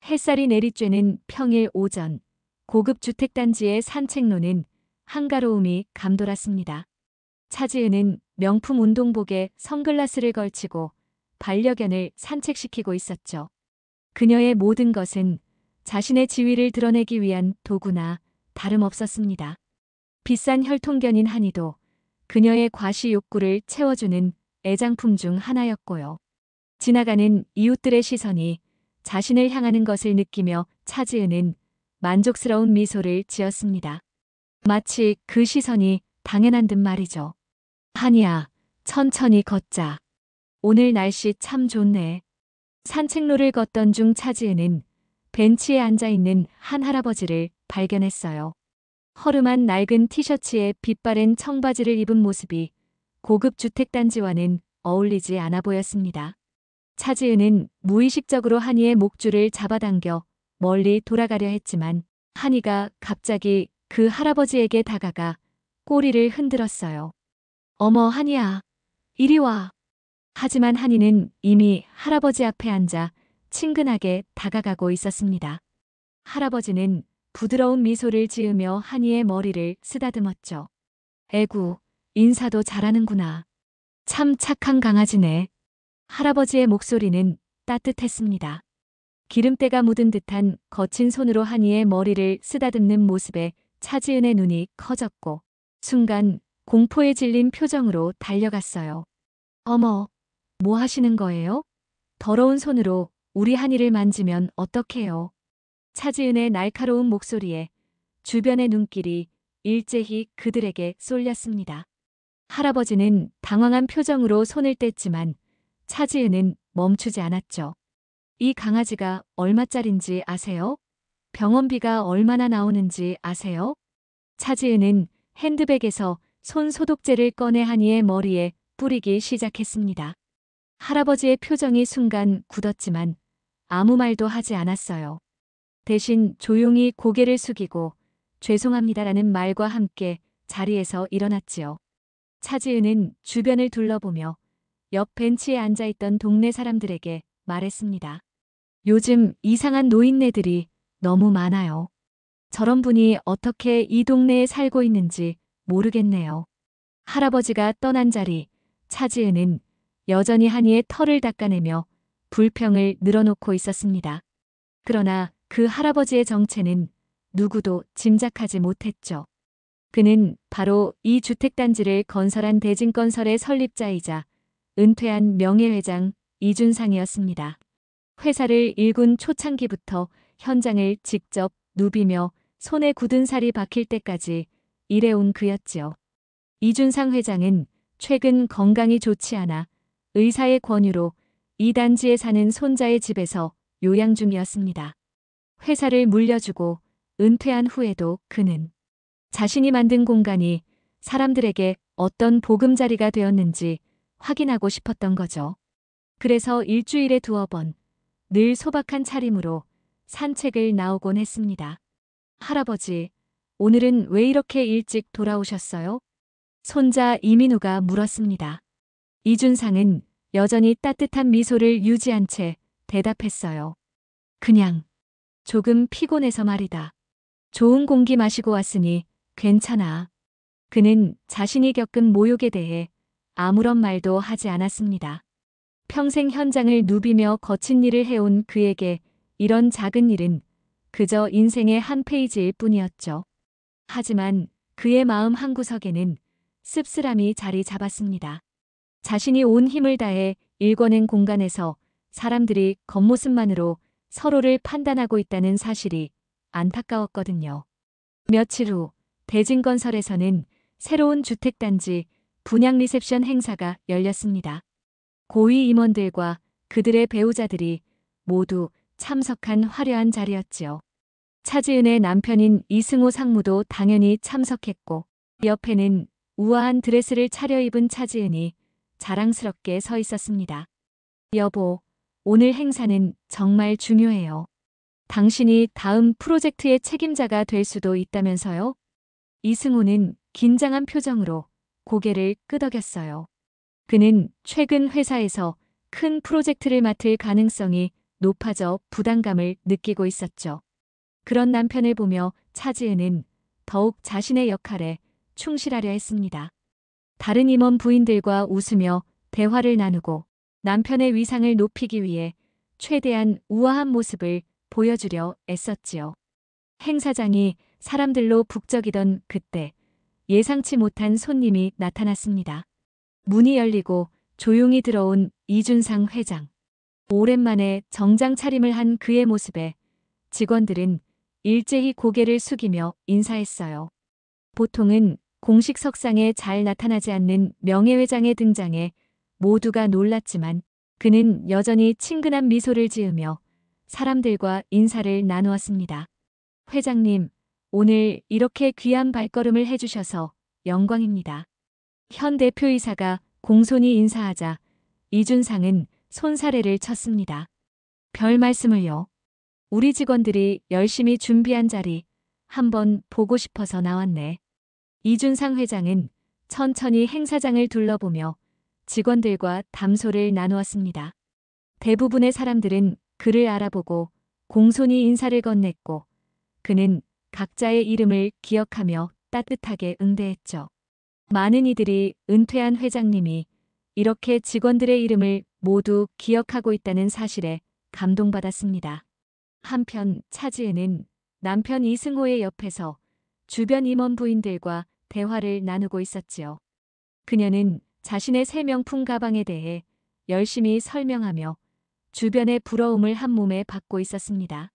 햇살이 내리쬐는 평일 오전, 고급 주택단지의 산책로는 한가로움이 감돌았습니다. 차지은은 명품 운동복에 선글라스를 걸치고 반려견을 산책시키고 있었죠. 그녀의 모든 것은 자신의 지위를 드러내기 위한 도구나 다름없었습니다. 비싼 혈통견인 한이도 그녀의 과시 욕구를 채워주는 애장품 중 하나였고요. 지나가는 이웃들의 시선이 자신을 향하는 것을 느끼며 차지은은 만족스러운 미소를 지었습니다. 마치 그 시선이 당연한 듯 말이죠. 한이야, 천천히 걷자. 오늘 날씨 참 좋네. 산책로를 걷던 중 차지은은 벤치에 앉아있는 한 할아버지를 발견했어요. 허름한 낡은 티셔츠에 빛바랜 청바지를 입은 모습이 고급 주택단지와는 어울리지 않아 보였습니다. 차지은은 무의식적으로 한이의 목줄을 잡아당겨 멀리 돌아가려 했지만 한이가 갑자기 그 할아버지에게 다가가 꼬리를 흔들었어요. 어머 한이야, 이리 와. 하지만 한이는 이미 할아버지 앞에 앉아 친근하게 다가가고 있었습니다. 할아버지는 부드러운 미소를 지으며 한이의 머리를 쓰다듬었죠. 에구, 인사도 잘하는구나. 참 착한 강아지네. 할아버지의 목소리는 따뜻했습니다. 기름때가 묻은 듯한 거친 손으로 한이의 머리를 쓰다듬는 모습에 차지은의 눈이 커졌고 순간 공포에 질린 표정으로 달려갔어요. 어머, 뭐 하시는 거예요? 더러운 손으로 우리 한이를 만지면 어떡해요? 차지은의 날카로운 목소리에 주변의 눈길이 일제히 그들에게 쏠렸습니다. 할아버지는 당황한 표정으로 손을 뗐지만 차지은은 멈추지 않았죠. 이 강아지가 얼마짜린지 아세요? 병원비가 얼마나 나오는지 아세요? 차지은은 핸드백에서 손 소독제를 꺼내 한이의 머리에 뿌리기 시작했습니다. 할아버지의 표정이 순간 굳었지만 아무 말도 하지 않았어요. 대신 조용히 고개를 숙이고 죄송합니다라는 말과 함께 자리에서 일어났지요. 차지은은 주변을 둘러보며 옆 벤치에 앉아있던 동네 사람들에게 말했습니다. 요즘 이상한 노인네들이 너무 많아요. 저런 분이 어떻게 이 동네에 살고 있는지 모르겠네요. 할아버지가 떠난 자리, 차지은은 여전히 한이의 털을 닦아내며 불평을 늘어놓고 있었습니다. 그러나 그 할아버지의 정체는 누구도 짐작하지 못했죠. 그는 바로 이 주택단지를 건설한 대진건설의 설립자이자 은퇴한 명예회장 이준상이었습니다. 회사를 일군 초창기부터 현장을 직접 누비며 손에 굳은 살이 박힐 때까지 일해온 그였지요. 이준상 회장은 최근 건강이 좋지 않아 의사의 권유로 이 단지에 사는 손자의 집에서 요양 중이었습니다. 회사를 물려주고 은퇴한 후에도 그는 자신이 만든 공간이 사람들에게 어떤 보금자리가 되었는지 확인하고 싶었던 거죠. 그래서 일주일에 2번, 늘 소박한 차림으로 산책을 나오곤 했습니다. 할아버지, 오늘은 왜 이렇게 일찍 돌아오셨어요? 손자 이민우가 물었습니다. 이준상은 여전히 따뜻한 미소를 유지한 채 대답했어요. 그냥 조금 피곤해서 말이다. 좋은 공기 마시고 왔으니 괜찮아. 그는 자신이 겪은 모욕에 대해 아무런 말도 하지 않았습니다. 평생 현장을 누비며 거친 일을 해온 그에게 이런 작은 일은 그저 인생의 한 페이지일 뿐이었죠. 하지만 그의 마음 한구석에는 씁쓸함이 자리 잡았습니다. 자신이 온 힘을 다해 일궈낸 공간에서 사람들이 겉모습만으로 서로를 판단하고 있다는 사실이 안타까웠거든요. 며칠 후 대진건설에서는 새로운 주택단지 분양 리셉션 행사가 열렸습니다. 고위 임원들과 그들의 배우자들이 모두 참석한 화려한 자리였지요. 차지은의 남편인 이승호 상무도 당연히 참석했고 옆에는 우아한 드레스를 차려입은 차지은이 자랑스럽게 서 있었습니다. 여보, 오늘 행사는 정말 중요해요. 당신이 다음 프로젝트의 책임자가 될 수도 있다면서요? 이승호는 긴장한 표정으로 고개를 끄덕였어요. 그는 최근 회사에서 큰 프로젝트를 맡을 가능성이 높아져 부담감을 느끼고 있었죠. 그런 남편을 보며 차지은은 더욱 자신의 역할에 충실하려 했습니다. 다른 임원 부인들과 웃으며 대화를 나누고 남편의 위상을 높이기 위해 최대한 우아한 모습을 보여주려 애썼지요. 행사장이 사람들로 북적이던 그때 예상치 못한 손님이 나타났습니다. 문이 열리고 조용히 들어온 이준상 회장. 오랜만에 정장 차림을 한 그의 모습에 직원들은 일제히 고개를 숙이며 인사했어요. 보통은 공식 석상에 잘 나타나지 않는 명예회장의 등장에 모두가 놀랐지만 그는 여전히 친근한 미소를 지으며 사람들과 인사를 나누었습니다. 회장님, 오늘 이렇게 귀한 발걸음을 해주셔서 영광입니다. 현 대표이사가 공손히 인사하자 이준상은 손사래를 쳤습니다. 별 말씀을요. 우리 직원들이 열심히 준비한 자리 한번 보고 싶어서 나왔네. 이준상 회장은 천천히 행사장을 둘러보며 직원들과 담소를 나누었습니다. 대부분의 사람들은 그를 알아보고 공손히 인사를 건넸고 그는 각자의 이름을 기억하며 따뜻하게 응대했죠. 많은 이들이 은퇴한 회장님이 이렇게 직원들의 이름을 모두 기억하고 있다는 사실에 감동받았습니다. 한편 차지은은 남편 이승호의 옆에서 주변 임원 부인들과 대화를 나누고 있었지요. 그녀는 자신의 새 명품 가방에 대해 열심히 설명하며 주변의 부러움을 한몸에 받고 있었습니다.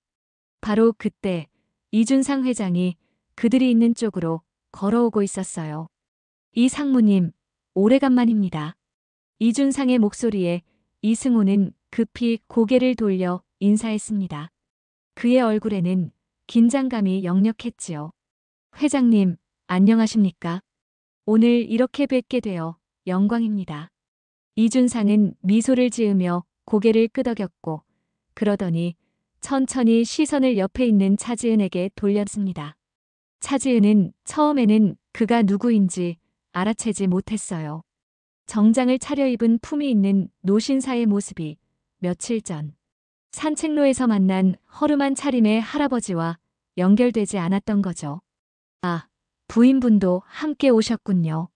바로 그때 이준상 회장이 그들이 있는 쪽으로 걸어오고 있었어요. 이 상무님, 오래간만입니다. 이준상의 목소리에 이승호는 급히 고개를 돌려 인사했습니다. 그의 얼굴에는 긴장감이 역력했지요. 회장님, 안녕하십니까? 오늘 이렇게 뵙게 되어 영광입니다. 이준상은 미소를 지으며 고개를 끄덕였고 그러더니 천천히 시선을 옆에 있는 차지은에게 돌렸습니다. 차지은은 처음에는 그가 누구인지 알아채지 못했어요. 정장을 차려입은 품이 있는 노신사의 모습이 며칠 전 산책로에서 만난 허름한 차림의 할아버지와 연결되지 않았던 거죠. 아, 부인분도 함께 오셨군요.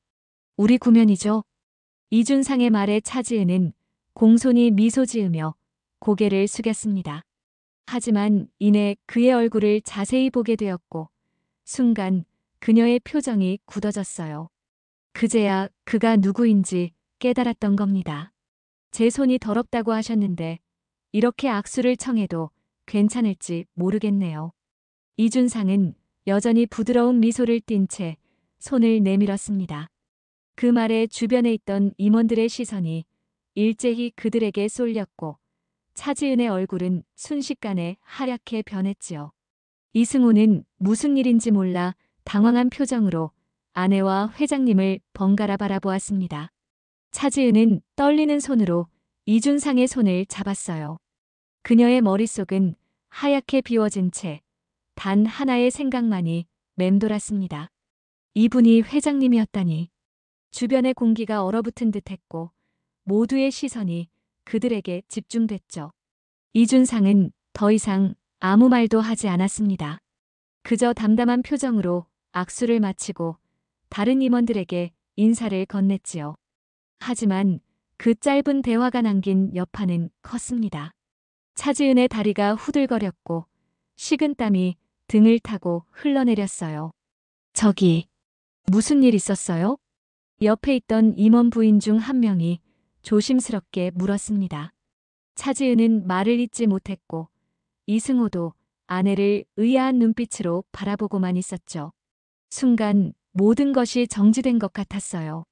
우리 구면이죠? 이준상의 말에 차지은은 공손히 미소 지으며 고개를 숙였습니다. 하지만 이내 그의 얼굴을 자세히 보게 되었고 순간 그녀의 표정이 굳어졌어요. 그제야 그가 누구인지 깨달았던 겁니다. 제 손이 더럽다고 하셨는데 이렇게 악수를 청해도 괜찮을지 모르겠네요. 이준상은 여전히 부드러운 미소를 띤 채 손을 내밀었습니다. 그 말에 주변에 있던 임원들의 시선이 일제히 그들에게 쏠렸고 차지은의 얼굴은 순식간에 하얗게 변했지요. 이승호는 무슨 일인지 몰라 당황한 표정으로 아내와 회장님을 번갈아 바라보았습니다. 차지은은 떨리는 손으로 이준상의 손을 잡았어요. 그녀의 머릿속은 하얗게 비워진 채 단 하나의 생각만이 맴돌았습니다. 이분이 회장님이었다니. 주변의 공기가 얼어붙은 듯했고 모두의 시선이 그들에게 집중됐죠. 이준상은 더 이상 아무 말도 하지 않았습니다. 그저 담담한 표정으로 악수를 마치고 다른 임원들에게 인사를 건넸지요. 하지만 그 짧은 대화가 남긴 여파는 컸습니다. 차지은의 다리가 후들거렸고 식은땀이 등을 타고 흘러내렸어요. 저기, 무슨 일 있었어요? 옆에 있던 임원 부인 중 한 명이 조심스럽게 물었습니다. 차지은은 말을 잇지 못했고 이승호도 아내를 의아한 눈빛으로 바라보고만 있었죠. 순간 모든 것이 정지된 것 같았어요.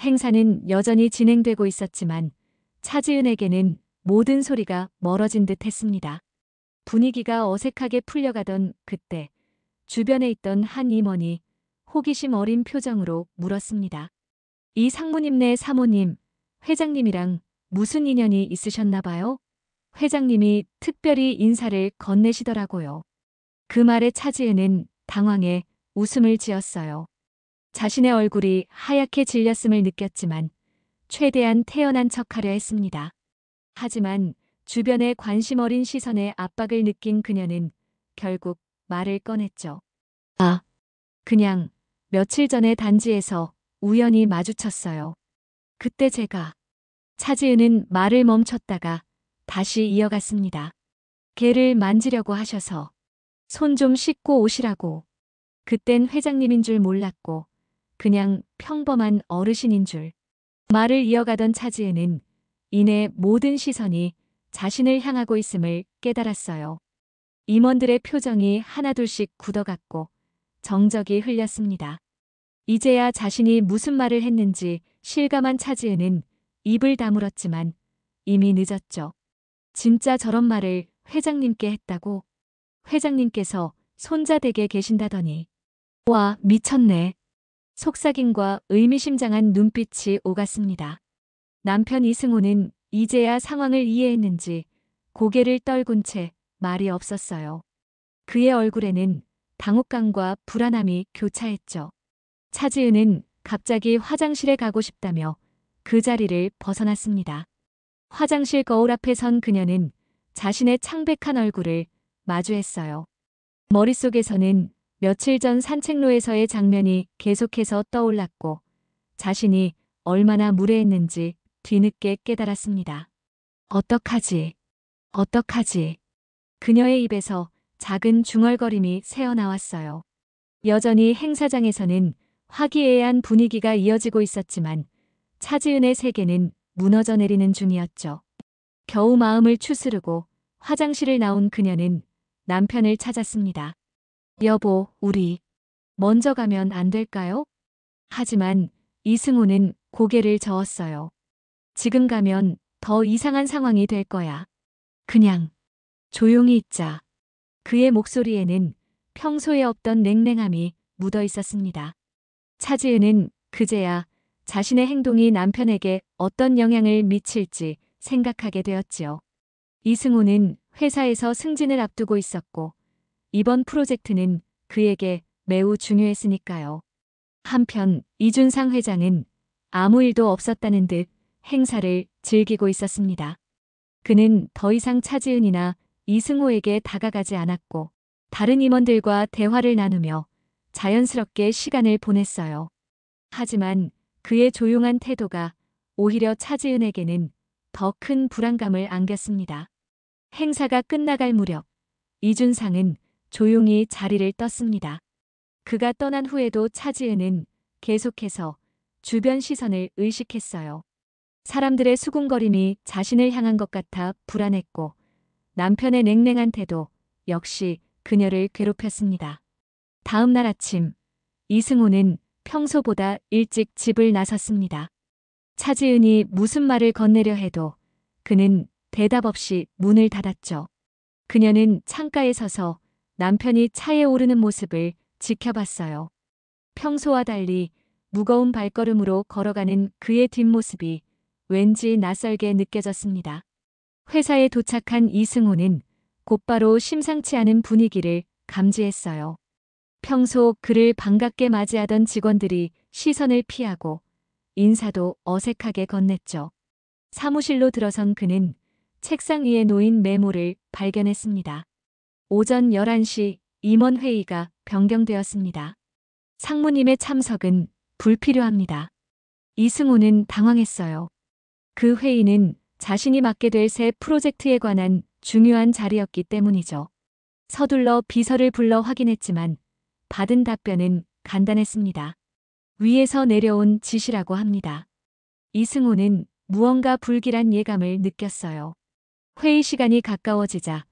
행사는 여전히 진행되고 있었지만 차지은에게는 모든 소리가 멀어진 듯 했습니다. 분위기가 어색하게 풀려가던 그때 주변에 있던 한 임원이 호기심 어린 표정으로 물었습니다. 이 상무님네 사모님, 회장님이랑 무슨 인연이 있으셨나 봐요? 회장님이 특별히 인사를 건네시더라고요. 그 말에 차지은은 당황해 웃음을 지었어요. 자신의 얼굴이 하얗게 질렸음을 느꼈지만 최대한 태연한 척하려 했습니다. 하지만 주변의 관심 어린 시선에 압박을 느낀 그녀는 결국 말을 꺼냈죠. 아, 그냥 며칠 전에 단지에서 우연히 마주쳤어요. 그때 제가. 차지은은 말을 멈췄다가 다시 이어갔습니다. 걔를 만지려고 하셔서 손 좀 씻고 오시라고. 그땐 회장님인 줄 몰랐고 그냥 평범한 어르신인 줄. 말을 이어가던 차지은은 이내 모든 시선이 자신을 향하고 있음을 깨달았어요. 임원들의 표정이 하나둘씩 굳어갔고 정적이 흘렸습니다. 이제야 자신이 무슨 말을 했는지 실감한 차지은은 입을 다물었지만 이미 늦었죠. 진짜 저런 말을 회장님께 했다고? 회장님께서 손자 댁에 계신다더니. 와, 미쳤네. 속삭임과 의미심장한 눈빛이 오갔습니다. 남편 이승호는 이제야 상황을 이해했는지 고개를 떨군 채 말이 없었어요. 그의 얼굴에는 당혹감과 불안함이 교차했죠. 차지은은 갑자기 화장실에 가고 싶다며 그 자리를 벗어났습니다. 화장실 거울 앞에 선 그녀는 자신의 창백한 얼굴을 마주했어요. 머릿속에서는 며칠 전 산책로에서의 장면이 계속해서 떠올랐고 자신이 얼마나 무례했는지 뒤늦게 깨달았습니다. 어떡하지? 어떡하지? 그녀의 입에서 작은 중얼거림이 새어나왔어요. 여전히 행사장에서는 화기애애한 분위기가 이어지고 있었지만 차지은의 세계는 무너져 내리는 중이었죠. 겨우 마음을 추스르고 화장실을 나온 그녀는 남편을 찾았습니다. 여보, 우리 먼저 가면 안 될까요? 하지만 이승우는 고개를 저었어요. 지금 가면 더 이상한 상황이 될 거야. 그냥 조용히 있자. 그의 목소리에는 평소에 없던 냉랭함이 묻어 있었습니다. 차지은은 그제야 자신의 행동이 남편에게 어떤 영향을 미칠지 생각하게 되었지요. 이승우는 회사에서 승진을 앞두고 있었고 이번 프로젝트는 그에게 매우 중요했으니까요. 한편 이준상 회장은 아무 일도 없었다는 듯 행사를 즐기고 있었습니다. 그는 더 이상 차지은이나 이승호에게 다가가지 않았고 다른 임원들과 대화를 나누며 자연스럽게 시간을 보냈어요. 하지만 그의 조용한 태도가 오히려 차지은에게는 더 큰 불안감을 안겼습니다. 행사가 끝나갈 무렵 이준상은 조용히 자리를 떴습니다. 그가 떠난 후에도 차지은은 계속해서 주변 시선을 의식했어요. 사람들의 수군거림이 자신을 향한 것 같아 불안했고 남편의 냉랭한 태도 역시 그녀를 괴롭혔습니다. 다음 날 아침 이승호는 평소보다 일찍 집을 나섰습니다. 차지은이 무슨 말을 건네려 해도 그는 대답 없이 문을 닫았죠. 그녀는 창가에 서서 남편이 차에 오르는 모습을 지켜봤어요. 평소와 달리 무거운 발걸음으로 걸어가는 그의 뒷모습이 왠지 낯설게 느껴졌습니다. 회사에 도착한 이승호는 곧바로 심상치 않은 분위기를 감지했어요. 평소 그를 반갑게 맞이하던 직원들이 시선을 피하고 인사도 어색하게 건넸죠. 사무실로 들어선 그는 책상 위에 놓인 메모를 발견했습니다. 오전 11시 임원회의가 변경되었습니다. 상무님의 참석은 불필요합니다. 이승호는 당황했어요. 그 회의는 자신이 맡게 될 새 프로젝트에 관한 중요한 자리였기 때문이죠. 서둘러 비서를 불러 확인했지만 받은 답변은 간단했습니다. 위에서 내려온 지시라고 합니다. 이승호는 무언가 불길한 예감을 느꼈어요. 회의 시간이 가까워지자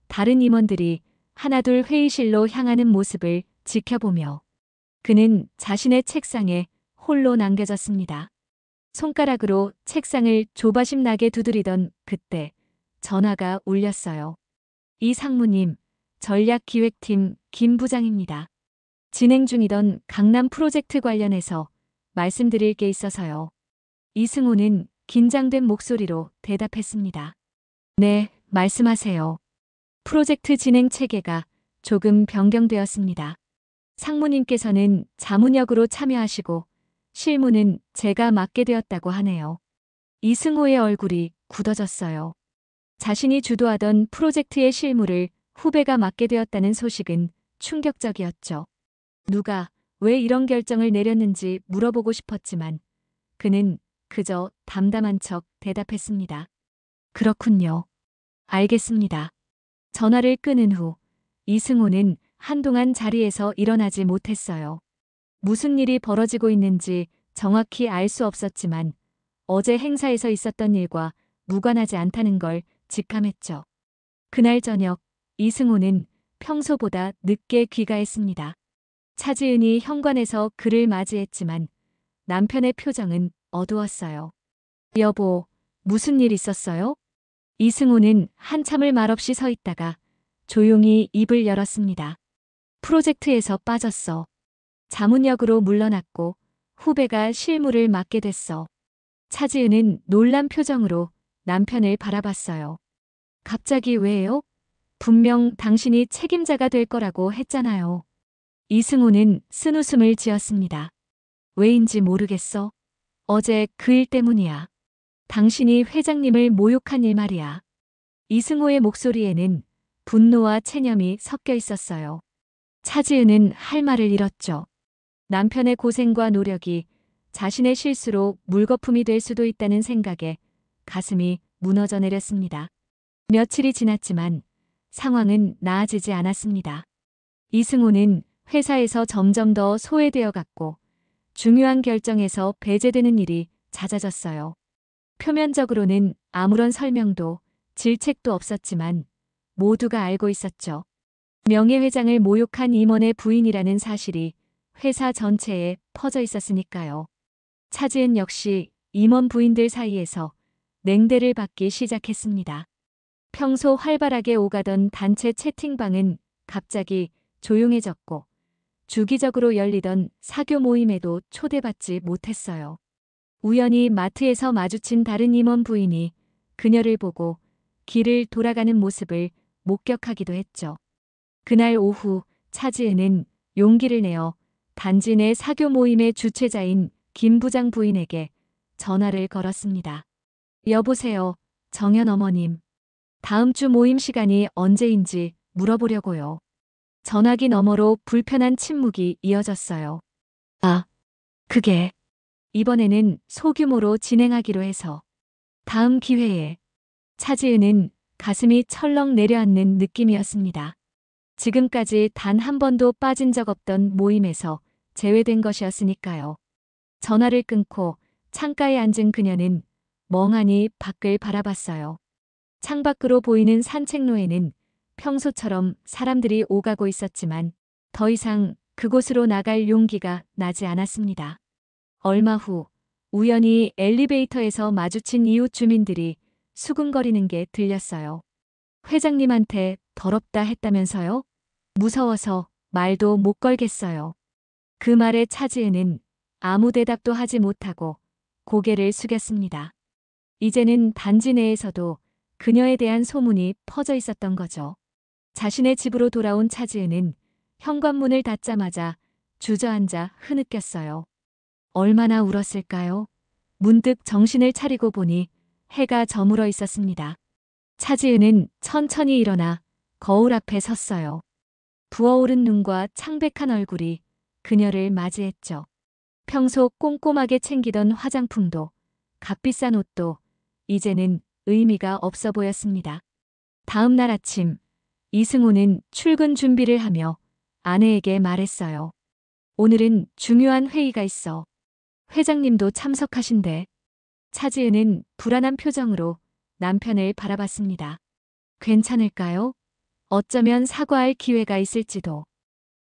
다른 임원들이 하나둘 회의실로 향하는 모습을 지켜보며 그는 자신의 책상에 홀로 남겨졌습니다. 손가락으로 책상을 조바심 나게 두드리던 그때 전화가 울렸어요. 이 상무님, 전략기획팀 김 부장입니다. 진행 중이던 강남 프로젝트 관련해서 말씀드릴 게 있어서요. 이승호는 긴장된 목소리로 대답했습니다. 네, 말씀하세요. 프로젝트 진행 체계가 조금 변경되었습니다. 상무님께서는 자문역으로 참여하시고 실무는 제가 맡게 되었다고 하네요. 이승호의 얼굴이 굳어졌어요. 자신이 주도하던 프로젝트의 실무를 후배가 맡게 되었다는 소식은 충격적이었죠. 누가 왜 이런 결정을 내렸는지 물어보고 싶었지만 그는 그저 담담한 척 대답했습니다. 그렇군요. 알겠습니다. 전화를 끊은 후 이승호는 한동안 자리에서 일어나지 못했어요. 무슨 일이 벌어지고 있는지 정확히 알 수 없었지만 어제 행사에서 있었던 일과 무관하지 않다는 걸 직감했죠. 그날 저녁 이승호는 평소보다 늦게 귀가했습니다. 차지은이 현관에서 그를 맞이했지만 남편의 표정은 어두웠어요. 여보, 무슨 일 있었어요? 이승호는 한참을 말없이 서 있다가 조용히 입을 열었습니다. 프로젝트에서 빠졌어. 자문역으로 물러났고 후배가 실무를 맡게 됐어. 차지은은 놀란 표정으로 남편을 바라봤어요. 갑자기 왜요? 분명 당신이 책임자가 될 거라고 했잖아요. 이승호는 쓴웃음을 지었습니다. 왜인지 모르겠어. 어제 그 일 때문이야. 당신이 회장님을 모욕한 일 말이야. 이승호의 목소리에는 분노와 체념이 섞여 있었어요. 차지은은 할 말을 잃었죠. 남편의 고생과 노력이 자신의 실수로 물거품이 될 수도 있다는 생각에 가슴이 무너져 내렸습니다. 며칠이 지났지만 상황은 나아지지 않았습니다. 이승호는 회사에서 점점 더 소외되어 갔고 중요한 결정에서 배제되는 일이 잦아졌어요. 표면적으로는 아무런 설명도 질책도 없었지만 모두가 알고 있었죠. 명예회장을 모욕한 임원의 부인이라는 사실이 회사 전체에 퍼져 있었으니까요. 차지은 역시 임원 부인들 사이에서 냉대를 받기 시작했습니다. 평소 활발하게 오가던 단체 채팅방은 갑자기 조용해졌고 주기적으로 열리던 사교 모임에도 초대받지 못했어요. 우연히 마트에서 마주친 다른 임원 부인이 그녀를 보고 길을 돌아가는 모습을 목격하기도 했죠. 그날 오후 차지은은 용기를 내어 단지 내 사교 모임의 주최자인 김 부장 부인에게 전화를 걸었습니다. 여보세요, 정연 어머님. 다음 주 모임 시간이 언제인지 물어보려고요. 전화기 너머로 불편한 침묵이 이어졌어요. 아, 그게 이번에는 소규모로 진행하기로 해서 다음 기회에. 차지은은 가슴이 철렁 내려앉는 느낌이었습니다. 지금까지 단 한 번도 빠진 적 없던 모임에서 제외된 것이었으니까요. 전화를 끊고 창가에 앉은 그녀는 멍하니 밖을 바라봤어요. 창밖으로 보이는 산책로에는 평소처럼 사람들이 오가고 있었지만 더 이상 그곳으로 나갈 용기가 나지 않았습니다. 얼마 후 우연히 엘리베이터에서 마주친 이웃 주민들이 수군거리는 게 들렸어요. 회장님한테 더럽다 했다면서요? 무서워서 말도 못 걸겠어요. 그 말에 차지은은 아무 대답도 하지 못하고 고개를 숙였습니다. 이제는 단지 내에서도 그녀에 대한 소문이 퍼져 있었던 거죠. 자신의 집으로 돌아온 차지은은 현관문을 닫자마자 주저앉아 흐느꼈어요. 얼마나 울었을까요? 문득 정신을 차리고 보니 해가 저물어 있었습니다. 차지은은 천천히 일어나 거울 앞에 섰어요. 부어오른 눈과 창백한 얼굴이 그녀를 맞이했죠. 평소 꼼꼼하게 챙기던 화장품도 값비싼 옷도 이제는 의미가 없어 보였습니다. 다음 날 아침 이승호는 출근 준비를 하며 아내에게 말했어요. 오늘은 중요한 회의가 있어. 회장님도 참석하신대. 차지은은 불안한 표정으로 남편을 바라봤습니다. 괜찮을까요? 어쩌면 사과할 기회가 있을지도.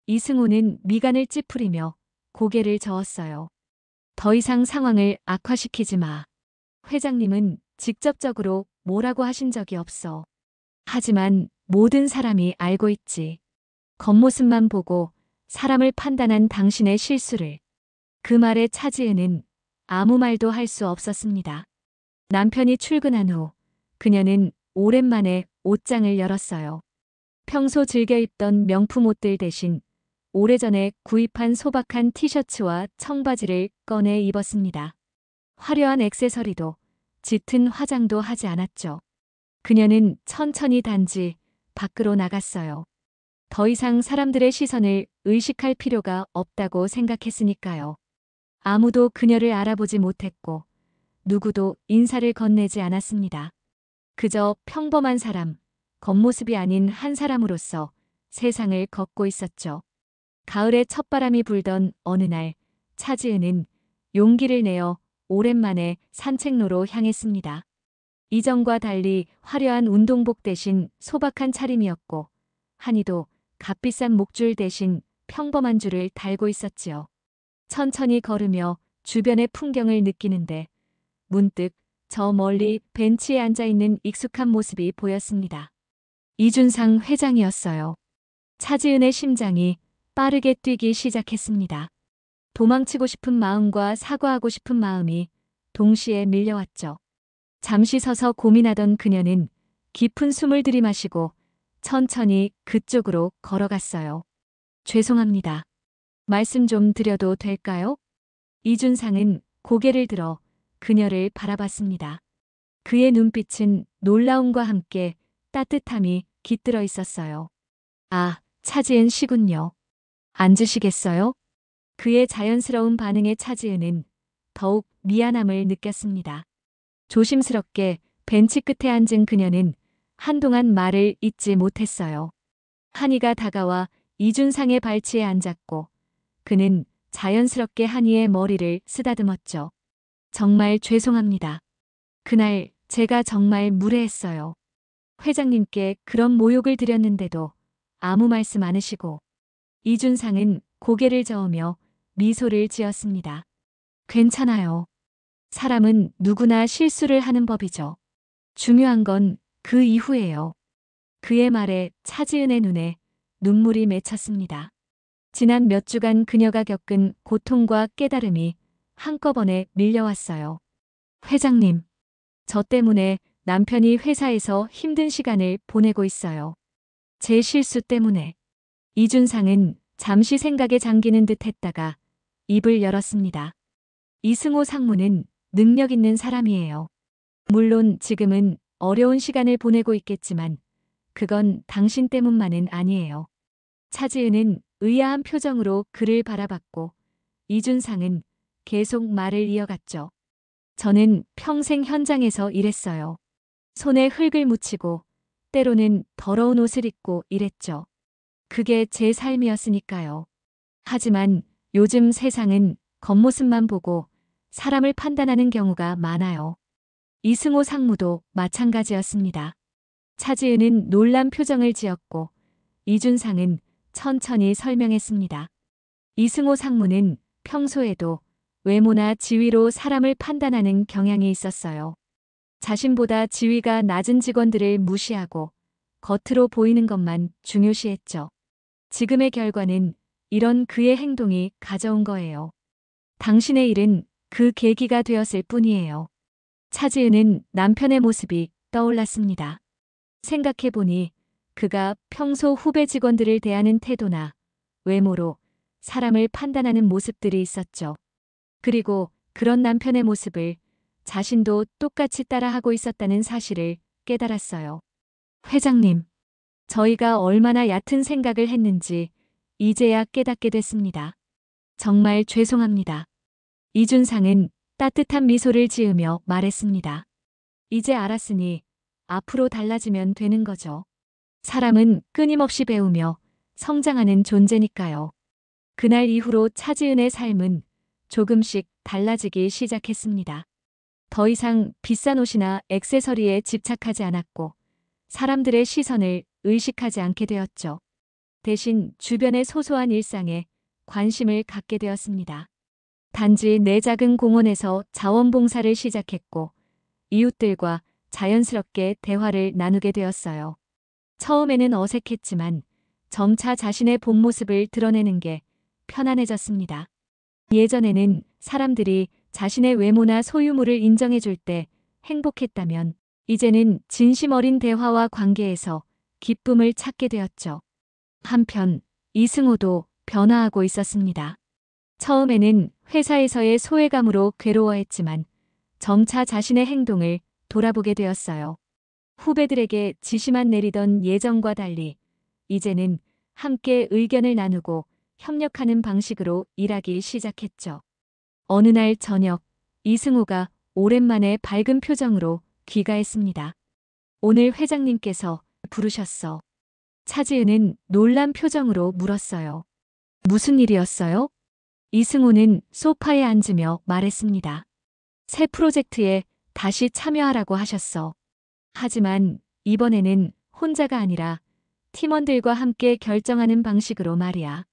이승호는 미간을 찌푸리며 고개를 저었어요. 더 이상 상황을 악화시키지 마. 회장님은 직접적으로 뭐라고 하신 적이 없어. 하지만 모든 사람이 알고 있지. 겉모습만 보고 사람을 판단한 당신의 실수를. 그 말에 차지은은 아무 말도 할 수 없었습니다. 남편이 출근한 후 그녀는 오랜만에 옷장을 열었어요. 평소 즐겨 입던 명품 옷들 대신 오래전에 구입한 소박한 티셔츠와 청바지를 꺼내 입었습니다. 화려한 액세서리도 짙은 화장도 하지 않았죠. 그녀는 천천히 단지 밖으로 나갔어요. 더 이상 사람들의 시선을 의식할 필요가 없다고 생각했으니까요. 아무도 그녀를 알아보지 못했고 누구도 인사를 건네지 않았습니다. 그저 평범한 사람, 겉모습이 아닌 한 사람으로서 세상을 걷고 있었죠. 가을에 첫바람이 불던 어느 날 차지은은 용기를 내어 오랜만에 산책로로 향했습니다. 이전과 달리 화려한 운동복 대신 소박한 차림이었고 한이도 값비싼 목줄 대신 평범한 줄을 달고 있었지요. 천천히 걸으며 주변의 풍경을 느끼는데 문득 저 멀리 벤치에 앉아있는 익숙한 모습이 보였습니다. 이준상 회장이었어요. 차지은의 심장이 빠르게 뛰기 시작했습니다. 도망치고 싶은 마음과 사과하고 싶은 마음이 동시에 밀려왔죠. 잠시 서서 고민하던 그녀는 깊은 숨을 들이마시고 천천히 그쪽으로 걸어갔어요. 죄송합니다. 말씀 좀 드려도 될까요? 이준상은 고개를 들어 그녀를 바라봤습니다. 그의 눈빛은 놀라움과 함께 따뜻함이 깃들어 있었어요. 아, 차지은 씨군요. 앉으시겠어요? 그의 자연스러운 반응에 차지은은 더욱 미안함을 느꼈습니다. 조심스럽게 벤치 끝에 앉은 그녀는 한동안 말을 잇지 못했어요. 한이가 다가와 이준상의 발치에 앉았고 그는 자연스럽게 한이의 머리를 쓰다듬었죠. 정말 죄송합니다. 그날 제가 정말 무례했어요. 회장님께 그런 모욕을 드렸는데도 아무 말씀 안 하시고. 이준상은 고개를 저으며 미소를 지었습니다. 괜찮아요. 사람은 누구나 실수를 하는 법이죠. 중요한 건 그 이후예요. 그의 말에 차지은의 눈에 눈물이 맺혔습니다. 지난 몇 주간 그녀가 겪은 고통과 깨달음이 한꺼번에 밀려왔어요. 회장님, 저 때문에 남편이 회사에서 힘든 시간을 보내고 있어요. 제 실수 때문에. 이준상은 잠시 생각에 잠기는 듯 했다가 입을 열었습니다. 이승호 상무는 능력 있는 사람이에요. 물론 지금은 어려운 시간을 보내고 있겠지만 그건 당신 때문만은 아니에요. 차지은은 의아한 표정으로 그를 바라봤고 이준상은 계속 말을 이어갔죠. 저는 평생 현장에서 일했어요. 손에 흙을 묻히고 때로는 더러운 옷을 입고 일했죠. 그게 제 삶이었으니까요. 하지만 요즘 세상은 겉모습만 보고 사람을 판단하는 경우가 많아요. 이승호 상무도 마찬가지였습니다. 차지은은 놀란 표정을 지었고 이준상은 천천히 설명했습니다. 이승호 상무는 평소에도 외모나 지위로 사람을 판단하는 경향이 있었어요. 자신보다 지위가 낮은 직원들을 무시하고 겉으로 보이는 것만 중요시했죠. 지금의 결과는 이런 그의 행동이 가져온 거예요. 당신의 일은 그 계기가 되었을 뿐이에요. 차지은은 남편의 모습이 떠올랐습니다. 생각해보니 그가 평소 후배 직원들을 대하는 태도나 외모로 사람을 판단하는 모습들이 있었죠. 그리고 그런 남편의 모습을 자신도 똑같이 따라하고 있었다는 사실을 깨달았어요. 회장님, 저희가 얼마나 얕은 생각을 했는지 이제야 깨닫게 됐습니다. 정말 죄송합니다. 이준상은 따뜻한 미소를 지으며 말했습니다. 이제 알았으니 앞으로 달라지면 되는 거죠. 사람은 끊임없이 배우며 성장하는 존재니까요. 그날 이후로 차지은의 삶은 조금씩 달라지기 시작했습니다. 더 이상 비싼 옷이나 액세서리에 집착하지 않았고 사람들의 시선을 의식하지 않게 되었죠. 대신 주변의 소소한 일상에 관심을 갖게 되었습니다. 단지 내 작은 공원에서 자원봉사를 시작했고 이웃들과 자연스럽게 대화를 나누게 되었어요. 처음에는 어색했지만 점차 자신의 본 모습을 드러내는 게 편안해졌습니다. 예전에는 사람들이 자신의 외모나 소유물을 인정해 줄 때 행복했다면 이제는 진심 어린 대화와 관계에서 기쁨을 찾게 되었죠. 한편 이승호도 변화하고 있었습니다. 처음에는 회사에서의 소외감으로 괴로워했지만 점차 자신의 행동을 돌아보게 되었어요. 후배들에게 지시만 내리던 예전과 달리 이제는 함께 의견을 나누고 협력하는 방식으로 일하기 시작했죠. 어느 날 저녁, 이승우가 오랜만에 밝은 표정으로 귀가했습니다. 오늘 회장님께서 부르셨어. 차지은은 놀란 표정으로 물었어요. 무슨 일이었어요? 이승우는 소파에 앉으며 말했습니다. 새 프로젝트에 다시 참여하라고 하셨어. 하지만 이번에는 혼자가 아니라 팀원들과 함께 결정하는 방식으로 말이야.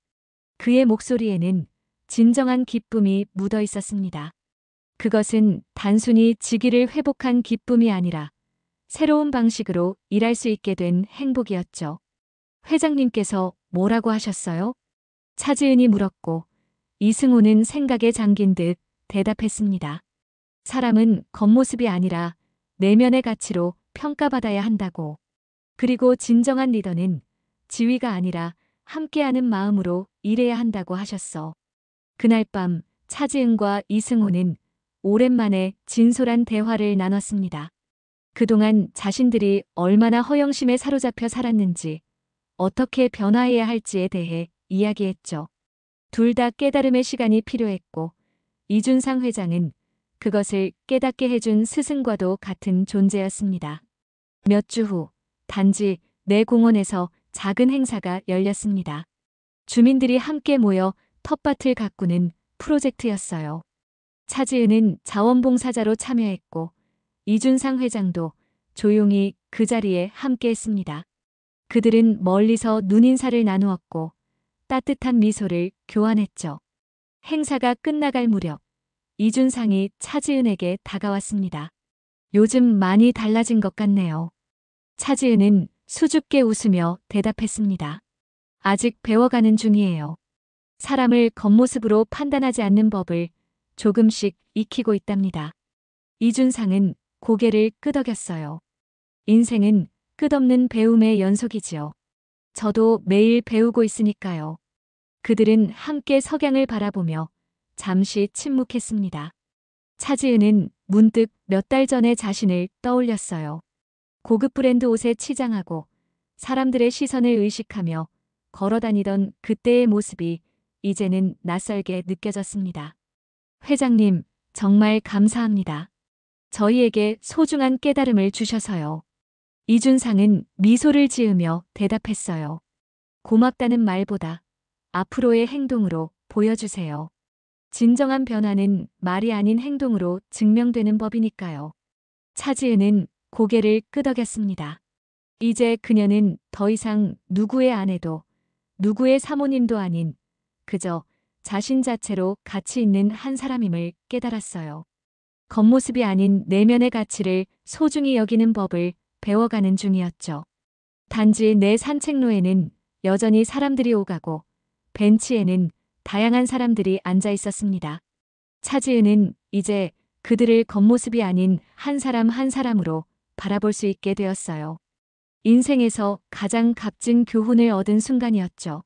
그의 목소리에는 진정한 기쁨이 묻어 있었습니다. 그것은 단순히 직위를 회복한 기쁨이 아니라 새로운 방식으로 일할 수 있게 된 행복이었죠. 회장님께서 뭐라고 하셨어요? 차지은이 물었고 이승우는 생각에 잠긴 듯 대답했습니다. 사람은 겉모습이 아니라 내면의 가치로 평가받아야 한다고. 그리고 진정한 리더는 지위가 아니라 함께하는 마음으로 일해야 한다고 하셨어. 그날 밤 차지은과 이승우는 오랜만에 진솔한 대화를 나눴습니다. 그동안 자신들이 얼마나 허영심에 사로잡혀 살았는지, 어떻게 변화해야 할지에 대해 이야기했죠. 둘 다 깨달음의 시간이 필요했고, 이준상 회장은 그것을 깨닫게 해준 스승과도 같은 존재였습니다. 몇 주 후, 단지 내 공원에서 작은 행사가 열렸습니다. 주민들이 함께 모여 텃밭을 가꾸는 프로젝트였어요. 차지은은 자원봉사자로 참여했고, 이준상 회장도 조용히 그 자리에 함께했습니다. 그들은 멀리서 눈인사를 나누었고 따뜻한 미소를 교환했죠. 행사가 끝나갈 무렵 이준상이 차지은에게 다가왔습니다. 요즘 많이 달라진 것 같네요. 차지은은 수줍게 웃으며 대답했습니다. 아직 배워가는 중이에요. 사람을 겉모습으로 판단하지 않는 법을 조금씩 익히고 있답니다. 이준상은 고개를 끄덕였어요. 인생은 끝없는 배움의 연속이지요. 저도 매일 배우고 있으니까요. 그들은 함께 석양을 바라보며 잠시 침묵했습니다. 차지은은 문득 몇 달 전의 자신을 떠올렸어요. 고급 브랜드 옷에 치장하고 사람들의 시선을 의식하며 걸어다니던 그때의 모습이 이제는 낯설게 느껴졌습니다. 회장님, 정말 감사합니다. 저희에게 소중한 깨달음을 주셔서요. 이준상은 미소를 지으며 대답했어요. 고맙다는 말보다 앞으로의 행동으로 보여주세요. 진정한 변화는 말이 아닌 행동으로 증명되는 법이니까요. 차지은은 고개를 끄덕였습니다. 이제 그녀는 더 이상 누구의 아내도 누구의 사모님도 아닌 그저 자신 자체로 가치 있는 한 사람임을 깨달았어요. 겉모습이 아닌 내면의 가치를 소중히 여기는 법을 배워가는 중이었죠. 단지 내 산책로에는 여전히 사람들이 오가고 벤치에는 다양한 사람들이 앉아 있었습니다. 차지은은 이제 그들을 겉모습이 아닌 한 사람 한 사람으로 바라볼 수 있게 되었어요. 인생에서 가장 값진 교훈을 얻은 순간이었죠.